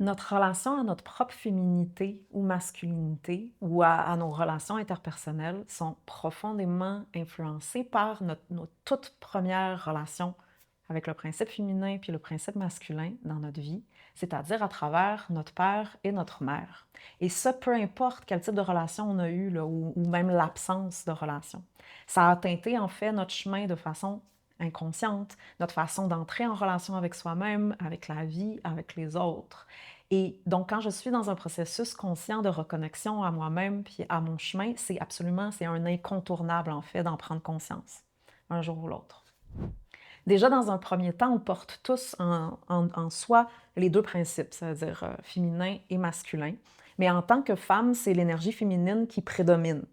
Notre relation à notre propre féminité ou masculinité ou à nos relations interpersonnelles sont profondément influencées par nos toutes premières relations avec le principe féminin puis le principe masculin dans notre vie, c'est-à-dire à travers notre père et notre mère. Et ça, peu importe quel type de relation on a eu, là, ou même l'absence de relation. Ça a teinté en fait notre chemin de façon inconsciente, notre façon d'entrer en relation avec soi-même, avec la vie, avec les autres. Et donc, quand je suis dans un processus conscient de reconnexion à moi-même puis à mon chemin, c'est un incontournable en fait d'en prendre conscience, un jour ou l'autre. Déjà, dans un premier temps, on porte tous en soi les deux principes, c'est-à-dire féminin et masculin. Mais en tant que femme, c'est l'énergie féminine qui prédomine.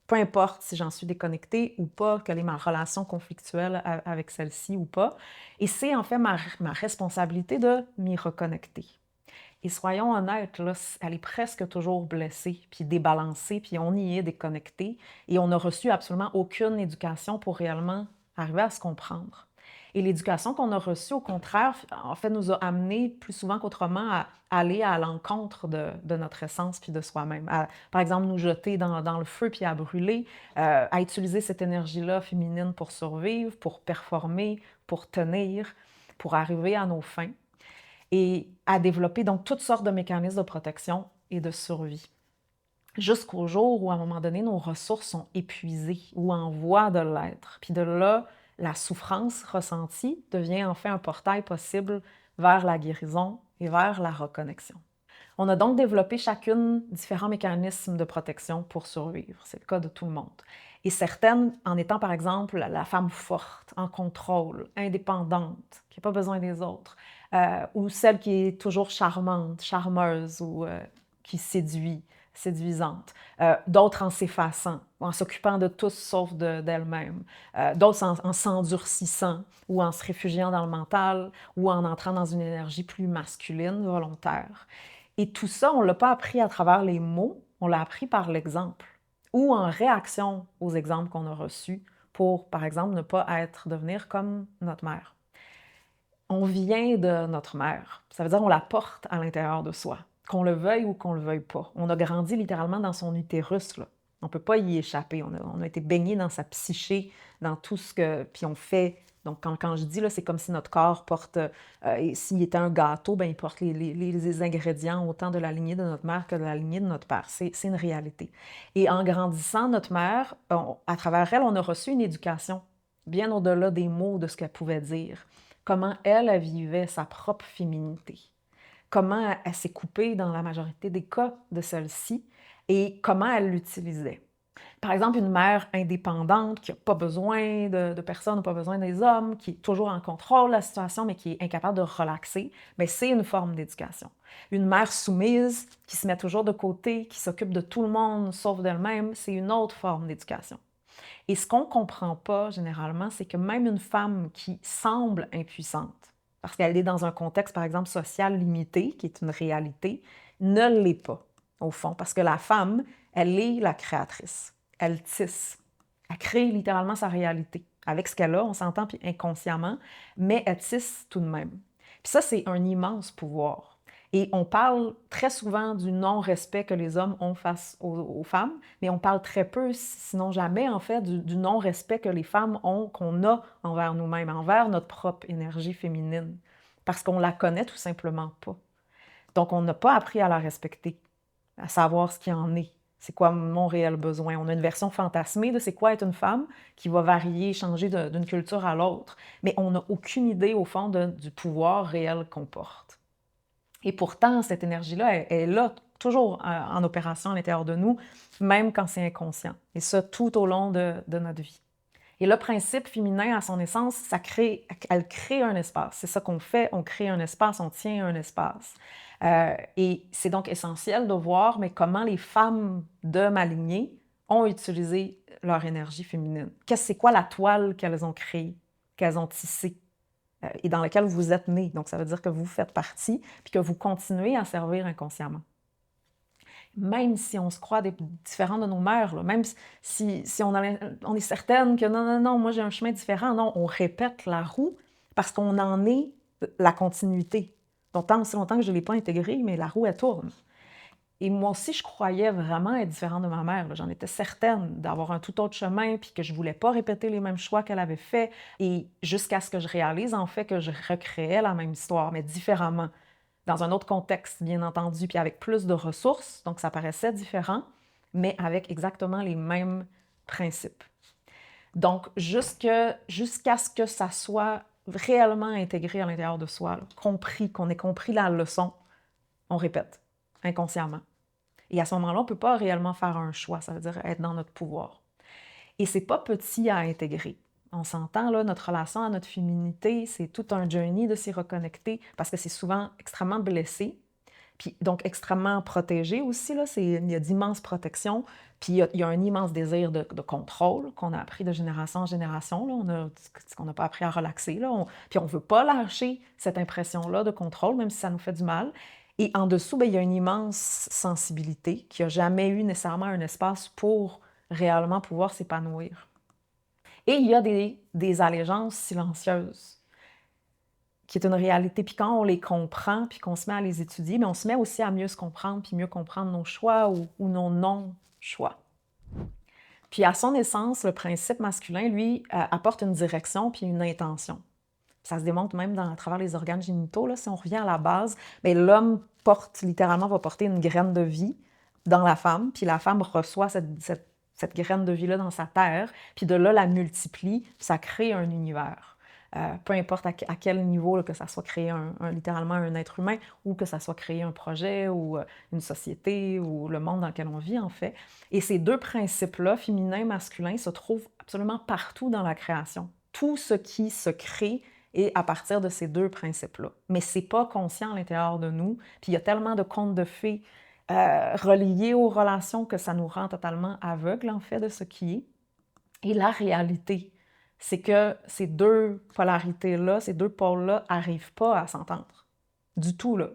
Peu importe si j'en suis déconnectée ou pas, quelle est ma relation conflictuelle avec celle-ci ou pas. Et c'est en fait ma responsabilité de m'y reconnecter. Et soyons honnêtes, là, elle est presque toujours blessée, puis débalancée, puis on y est déconnecté, et on n'a reçu absolument aucune éducation pour réellement arriver à se comprendre. Et l'éducation qu'on a reçue, au contraire, en fait, nous a amenés plus souvent qu'autrement à aller à l'encontre de notre essence puis de soi-même. Par exemple, nous jeter dans le feu puis à brûler, à utiliser cette énergie-là féminine pour survivre, pour performer, pour tenir, pour arriver à nos fins et à développer donc toutes sortes de mécanismes de protection et de survie. Jusqu'au jour où, à un moment donné, nos ressources sont épuisées ou en voie de l'être. Puis de là, la souffrance ressentie devient en fait un portail possible vers la guérison et vers la reconnexion. On a donc développé chacune différents mécanismes de protection pour survivre. C'est le cas de tout le monde. Et certaines en étant, par exemple, la femme forte, en contrôle, indépendante, qui n'a pas besoin des autres, ou celle qui est toujours charmante, charmeuse ou qui séduit, séduisante. D'autres en s'effaçant, en s'occupant de tous sauf d'elle-même. D'autres en s'endurcissant ou en se réfugiant dans le mental ou en entrant dans une énergie plus masculine, volontaire. Et tout ça, on ne l'a pas appris à travers les mots, on l'a appris par l'exemple ou en réaction aux exemples qu'on a reçus pour, par exemple, ne pas devenir comme notre mère. On vient de notre mère. Ça veut dire qu'on la porte à l'intérieur de soi, qu'on le veuille ou qu'on le veuille pas. On a grandi littéralement dans son utérus, là. On ne peut pas y échapper. On a été baigné dans sa psyché, dans tout ce que... Puis on fait... Donc, quand je dis, là, c'est comme si notre corps porte... et s'il était un gâteau, ben, il porte les ingrédients autant de la lignée de notre mère que de la lignée de notre père. C'est une réalité. Et en grandissant, notre mère, à travers elle, on a reçu une éducation bien au-delà des mots de ce qu'elle pouvait dire. Comment elle vivait sa propre féminité, comment elle s'est coupée dans la majorité des cas de celle-ci et comment elle l'utilisait. Par exemple, une mère indépendante qui n'a pas besoin de personne, n'a pas besoin des hommes, qui est toujours en contrôle de la situation, mais qui est incapable de relaxer, bien, c'est une forme d'éducation. Une mère soumise qui se met toujours de côté, qui s'occupe de tout le monde sauf d'elle-même, c'est une autre forme d'éducation. Et ce qu'on ne comprend pas généralement, c'est que même une femme qui semble impuissante, parce qu'elle est dans un contexte, par exemple, social limité, qui est une réalité, ne l'est pas, au fond, parce que la femme, elle est la créatrice. Elle tisse. Elle crée littéralement sa réalité. Avec ce qu'elle a, on s'entend, puis inconsciemment, mais elle tisse tout de même. Puis ça, c'est un immense pouvoir. Et on parle très souvent du non-respect que les hommes ont face aux femmes, mais on parle très peu, sinon jamais, en fait, du non-respect que les femmes ont, qu'on a envers nous-mêmes, envers notre propre énergie féminine, parce qu'on la connaît tout simplement pas. Donc, on n'a pas appris à la respecter, à savoir ce qu'il en est. C'est quoi mon réel besoin? On a une version fantasmée de c'est quoi être une femme qui va varier, changer d'une culture à l'autre, mais on n'a aucune idée, au fond, du pouvoir réel qu'on porte. Et pourtant, cette énergie-là, elle est là, toujours en opération à l'intérieur de nous, même quand c'est inconscient. Et ça, tout au long de notre vie. Et le principe féminin, à son essence, elle crée un espace. C'est ça qu'on fait, on crée un espace, on tient un espace. Et c'est donc essentiel de voir, mais comment les femmes de ma lignée ont utilisé leur énergie féminine. C'est quoi la toile qu'elles ont créée, qu'elles ont tissée? Et dans lequel vous êtes né. Donc, ça veut dire que vous faites partie, puis que vous continuez à servir inconsciemment. Même si on se croit différent de nos mères, là, même si on est certaine que non, non, non, moi j'ai un chemin différent, non, on répète la roue parce qu'on en est la continuité. Tant aussi longtemps que je ne l'ai pas intégré, mais la roue, elle tourne. Et moi aussi, je croyais vraiment être différente de ma mère. J'en étais certaine d'avoir un tout autre chemin, puis que je ne voulais pas répéter les mêmes choix qu'elle avait faits. Et jusqu'à ce que je réalise, en fait, que je recréais la même histoire, mais différemment, dans un autre contexte, bien entendu, puis avec plus de ressources. Donc, ça paraissait différent, mais avec exactement les mêmes principes. Donc, jusqu'à ce que ça soit réellement intégré à l'intérieur de soi, là, compris, qu'on ait compris la leçon, on répète inconsciemment. Et à ce moment-là, on ne peut pas réellement faire un choix, ça veut dire être dans notre pouvoir. Et c'est pas petit à intégrer. On s'entend, là, notre relation à notre féminité, c'est tout un journey de s'y reconnecter parce que c'est souvent extrêmement blessé, puis donc extrêmement protégé aussi. Là, il y a d'immenses protections, puis il y a un immense désir de contrôle qu'on a appris de génération en génération. Là, qu'on n'a pas appris à relaxer. Là, puis on ne veut pas lâcher cette impression-là de contrôle, même si ça nous fait du mal. Et en dessous, bien, il y a une immense sensibilité qui n'a jamais eu nécessairement un espace pour réellement pouvoir s'épanouir. Et il y a des allégeances silencieuses, qui est une réalité. Puis quand on les comprend, puis qu'on se met à les étudier, mais on se met aussi à mieux se comprendre, puis mieux comprendre nos choix ou nos non-choix. Puis à son essence, le principe masculin, lui, apporte une direction puis une intention. Ça se démontre même à travers les organes génitaux. Là, si on revient à la base, bien, l'homme va porter une graine de vie dans la femme, puis la femme reçoit cette graine de vie-là dans sa terre, puis de là, la multiplie, puis ça crée un univers. Peu importe à quel niveau, là, que ça soit créé littéralement un être humain, ou que ça soit créé un projet, ou une société, ou le monde dans lequel on vit, en fait. Et ces deux principes-là, féminin, masculin, se trouvent absolument partout dans la création. Tout ce qui se crée est à partir de ces deux principes-là. Mais c'est pas conscient à l'intérieur de nous. Puis il y a tellement de contes de fées reliés aux relations que ça nous rend totalement aveugles, en fait, de ce qui est. Et la réalité, c'est que ces deux polarités-là, ces deux pôles-là, n'arrivent pas à s'entendre. Du tout, là.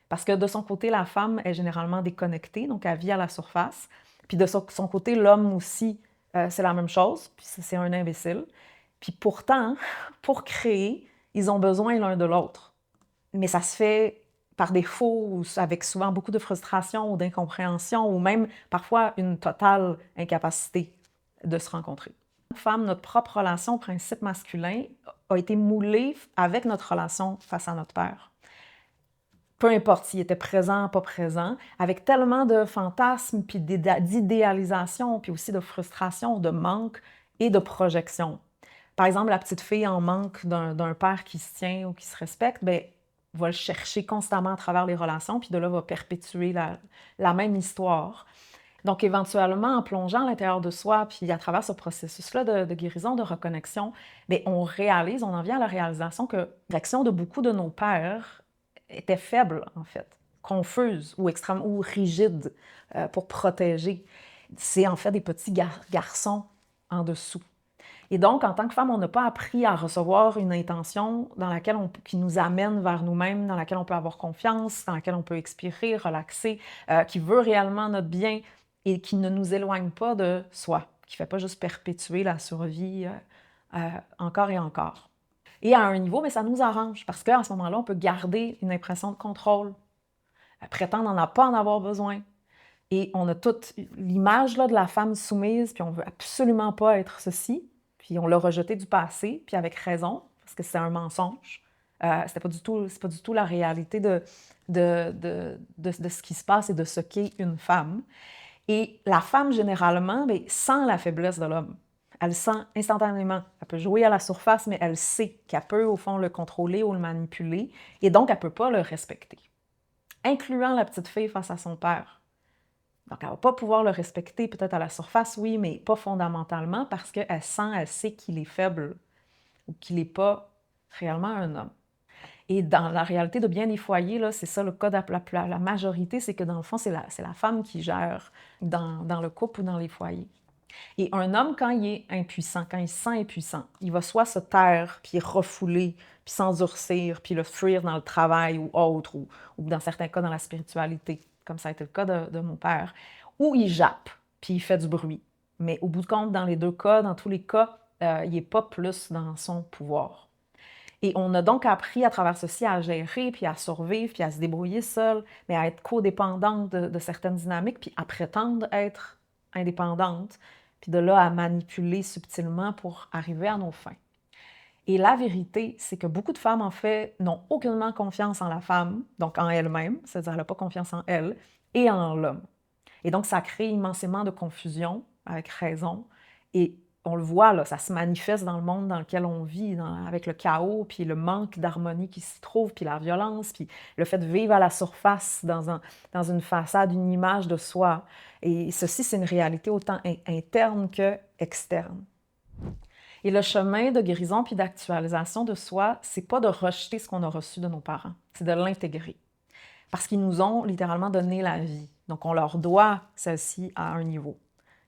Parce que de son côté, la femme est généralement déconnectée, donc elle vit à la surface. Puis de son côté, l'homme aussi, c'est la même chose, puis c'est un imbécile. Puis pourtant, pour créer, ils ont besoin l'un de l'autre. Mais ça se fait par défaut, ou avec souvent beaucoup de frustration ou d'incompréhension, ou même parfois une totale incapacité de se rencontrer. Femme, notre propre relation au principe masculin a été moulée avec notre relation face à notre père. Peu importe s'il était présent, pas présent, avec tellement de fantasmes, puis d'idéalisation, puis aussi de frustration, de manque et de projection. Par exemple, la petite fille en manque d'un père qui se tient ou qui se respecte, bien, va le chercher constamment à travers les relations, puis de là, va perpétuer la même histoire. Donc, éventuellement, en plongeant à l'intérieur de soi, puis à travers ce processus-là de guérison, de reconnexion, bien, on en vient à la réalisation que l'action de beaucoup de nos pères était faible, en fait, confuse ou extrêmement ou rigide pour protéger. C'est en fait des petits garçons en dessous. Et donc, en tant que femme, on n'a pas appris à recevoir une intention qui nous amène vers nous-mêmes, dans laquelle on peut avoir confiance, dans laquelle on peut expirer, relaxer, qui veut réellement notre bien et qui ne nous éloigne pas de soi, qui ne fait pas juste perpétuer la survie encore et encore. Et à un niveau, mais ça nous arrange parce qu'à ce moment-là, on peut garder une impression de contrôle, prétendre pas en avoir besoin. Et on a toute l'image là, de la femme soumise, puis on veut absolument pas être ceci, puis on l'a rejeté du passé, puis avec raison, parce que c'est un mensonge. C'est pas du tout la réalité de ce qui se passe et de ce qu'est une femme. Et la femme, généralement, bien, sent la faiblesse de l'homme. Elle sent instantanément. Elle peut jouer à la surface, mais elle sait qu'elle peut, au fond, le contrôler ou le manipuler, et donc elle ne peut pas le respecter. Incluant la petite fille face à son père. Donc, elle ne va pas pouvoir le respecter, peut-être à la surface, oui, mais pas fondamentalement, parce qu'elle sait qu'il est faible ou qu'il n'est pas réellement un homme. Et dans la réalité de bien des foyers, là, c'est ça le cas de la majorité, c'est que dans le fond, c'est la femme qui gère dans le couple ou dans les foyers. Et un homme, quand il est impuissant, quand il se sent impuissant, il va soit se taire, puis refouler, puis s'endurcir, puis le fuir dans le travail ou autre, ou dans certains cas dans la spiritualité, comme ça a été le cas de mon père, ou il jappe, puis il fait du bruit. Mais au bout de compte, dans les deux cas, dans tous les cas, il n'est pas plus dans son pouvoir. Et on a donc appris à travers ceci à gérer, puis à survivre, puis à se débrouiller seul, mais à être codépendante de certaines dynamiques, puis à prétendre être indépendante, puis de là à manipuler subtilement pour arriver à nos fins. Et la vérité, c'est que beaucoup de femmes, en fait, n'ont aucunement confiance en la femme, donc en elle-même, c'est-à-dire elle n'a pas confiance en elle, et en l'homme. Et donc, ça crée immensément de confusion, avec raison. Et on le voit, là, ça se manifeste dans le monde dans lequel on vit, avec le chaos, puis le manque d'harmonie qui s'y trouve, puis la violence, puis le fait de vivre à la surface, dans une façade, une image de soi. Et ceci, c'est une réalité autant interne que externe. Et le chemin de guérison puis d'actualisation de soi, c'est pas de rejeter ce qu'on a reçu de nos parents, c'est de l'intégrer. Parce qu'ils nous ont littéralement donné la vie. Donc, on leur doit celle-ci à un niveau.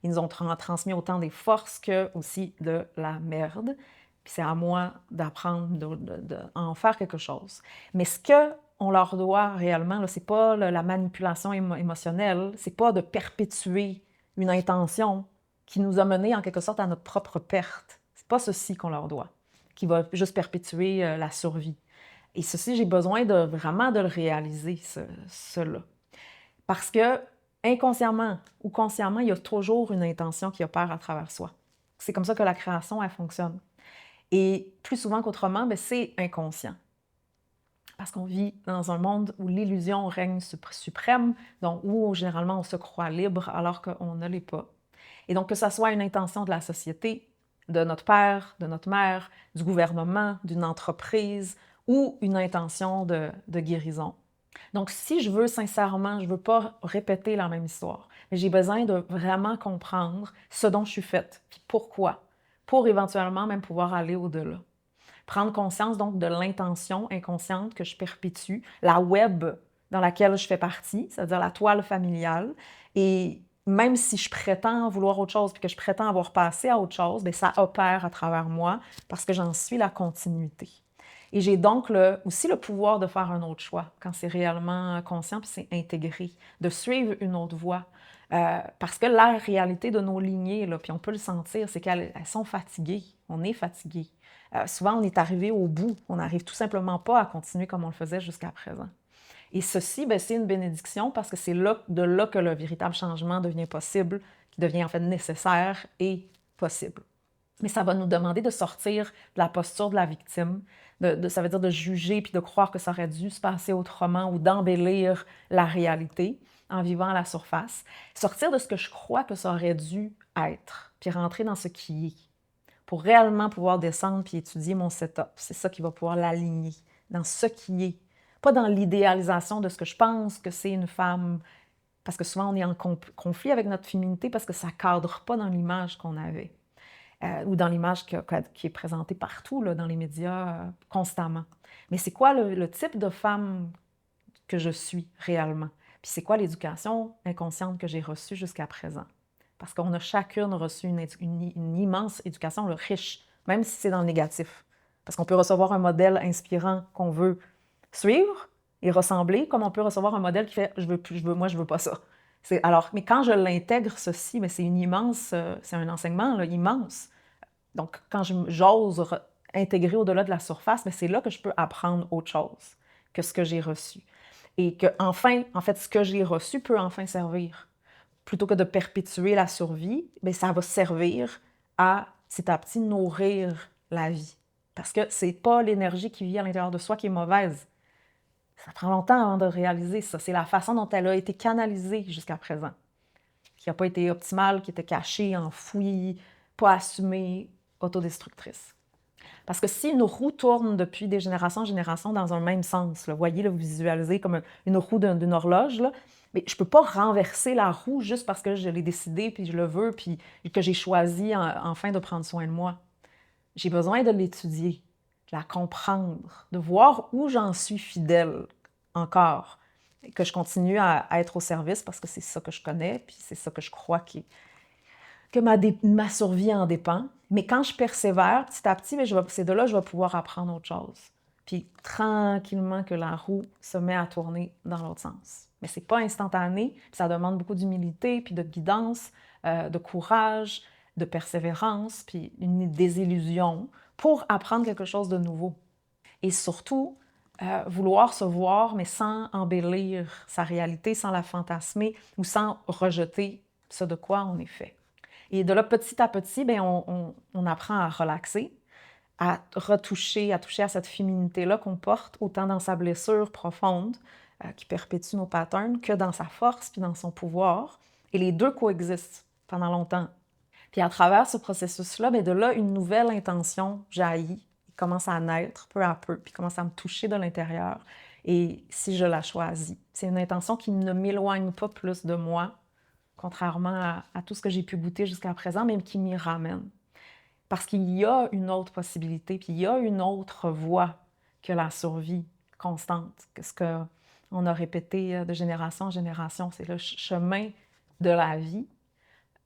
Ils nous ont transmis autant des forces que aussi de la merde. Puis c'est à moi d'apprendre d'en faire quelque chose. Mais ce qu'on leur doit réellement, c'est pas la manipulation émotionnelle, c'est pas de perpétuer une intention qui nous a menés en quelque sorte à notre propre perte. C'est pas ceci qu'on leur doit, qui va juste perpétuer la survie. Et ceci, j'ai besoin vraiment de le réaliser, cela. Parce que inconsciemment ou consciemment, il y a toujours une intention qui opère à travers soi. C'est comme ça que la création, elle fonctionne. Et plus souvent qu'autrement, c'est inconscient. Parce qu'on vit dans un monde où l'illusion règne suprême, donc où généralement on se croit libre alors qu'on ne l'est pas. Et donc que ce soit une intention de la société, de notre père, de notre mère, du gouvernement, d'une entreprise ou une intention de guérison. Donc si je veux sincèrement, je ne veux pas répéter la même histoire, mais j'ai besoin de vraiment comprendre ce dont je suis faite, puis pourquoi, pour éventuellement même pouvoir aller au-delà. Prendre conscience donc de l'intention inconsciente que je perpétue, la web dans laquelle je fais partie, c'est-à-dire la toile familiale. Et même si je prétends vouloir autre chose, puis que je prétends avoir passé à autre chose, bien, ça opère à travers moi parce que j'en suis la continuité. Et j'ai donc aussi le pouvoir de faire un autre choix quand c'est réellement conscient puis c'est intégré, de suivre une autre voie. Parce que la réalité de nos lignées, là, puis on peut le sentir, c'est qu'elles sont fatiguées. On est fatigué. Souvent, on est arrivé au bout. On n'arrive tout simplement pas à continuer comme on le faisait jusqu'à présent. Et ceci, c'est une bénédiction parce que c'est de là que le véritable changement devient possible, qui devient en fait nécessaire et possible. Mais ça va nous demander de sortir de la posture de la victime, ça veut dire de juger puis de croire que ça aurait dû se passer autrement ou d'embellir la réalité en vivant à la surface. Sortir de ce que je crois que ça aurait dû être, puis rentrer dans ce qui est, pour réellement pouvoir descendre puis étudier mon setup. C'est ça qui va pouvoir l'aligner dans ce qui est, pas dans l'idéalisation de ce que je pense que c'est une femme, parce que souvent on est en conflit avec notre féminité parce que ça ne cadre pas dans l'image qu'on avait. Ou dans l'image qui est présentée partout, là, dans les médias, constamment. Mais c'est quoi le type de femme que je suis réellement? Puis c'est quoi l'éducation inconsciente que j'ai reçue jusqu'à présent? Parce qu'on a chacune reçu une immense éducation, riche, même si c'est dans le négatif. Parce qu'on peut recevoir un modèle inspirant qu'on veut suivre et ressembler, comme on peut recevoir un modèle qui fait « moi, je veux pas ça ». Alors, mais quand je l'intègre, ceci, c'est c'est un enseignement là, immense. Donc, quand j'ose intégrer au-delà de la surface, c'est là que je peux apprendre autre chose que ce que j'ai reçu. Et que, enfin, en fait, ce que j'ai reçu peut enfin servir. Plutôt que de perpétuer la survie, ça va servir à, petit à petit, nourrir la vie. Parce que c'est pas l'énergie qui vit à l'intérieur de soi qui est mauvaise. Ça prend longtemps avant de réaliser ça. C'est la façon dont elle a été canalisée jusqu'à présent, qui n'a pas été optimale, qui était cachée, enfouie, pas assumée, autodestructrice. Parce que si une roue tourne depuis des générations en générations dans un même sens, là, voyez, là, vous visualisez comme une roue d'une horloge, là, mais je ne peux pas renverser la roue juste parce que je l'ai décidé, puis je le veux, puis que j'ai choisi enfin de prendre soin de moi. J'ai besoin de l'étudier, de la comprendre, de voir où j'en suis fidèle encore, et que je continue à être au service parce que c'est ça que je connais, puis c'est ça que je crois que ma survie en dépend. Mais quand je persévère, petit à petit, c'est de là que je vais pouvoir apprendre autre chose. Puis tranquillement que la roue se met à tourner dans l'autre sens. Mais c'est pas instantané, puis ça demande beaucoup d'humilité, puis de guidance, de courage, de persévérance, puis une désillusion pour apprendre quelque chose de nouveau. Et surtout, vouloir se voir, mais sans embellir sa réalité, sans la fantasmer ou sans rejeter ce de quoi on est fait. Et de là, petit à petit, bien, on apprend à relaxer, à retoucher, à toucher à cette féminité-là qu'on porte, autant dans sa blessure profonde, qui perpétue nos patterns, que dans sa force puis dans son pouvoir. Et les deux coexistent pendant longtemps. Puis à travers ce processus-là, bien, de là, une nouvelle intention jaillit, commence à naître peu à peu, puis commence à me toucher de l'intérieur. Et si je la choisis, c'est une intention qui ne m'éloigne pas plus de moi, contrairement à tout ce que j'ai pu goûter jusqu'à présent, mais qui m'y ramène. Parce qu'il y a une autre possibilité, puis il y a une autre voie que la survie constante, que ce qu'on a répété de génération en génération, c'est le chemin de la vie,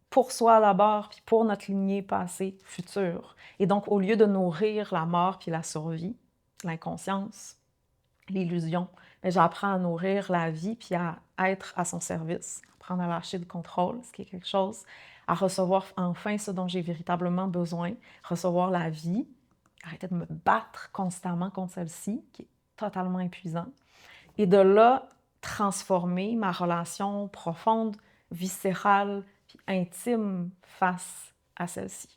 pour soi d'abord, puis pour notre lignée passée, future. Et donc, au lieu de nourrir la mort puis la survie, l'inconscience, l'illusion, mais j'apprends à nourrir la vie puis à être à son service, apprendre à lâcher le contrôle, ce qui est quelque chose, à recevoir enfin ce dont j'ai véritablement besoin, recevoir la vie, arrêter de me battre constamment contre celle-ci, qui est totalement épuisant, et de là, transformer ma relation profonde, viscérale, puis intime face à celle-ci.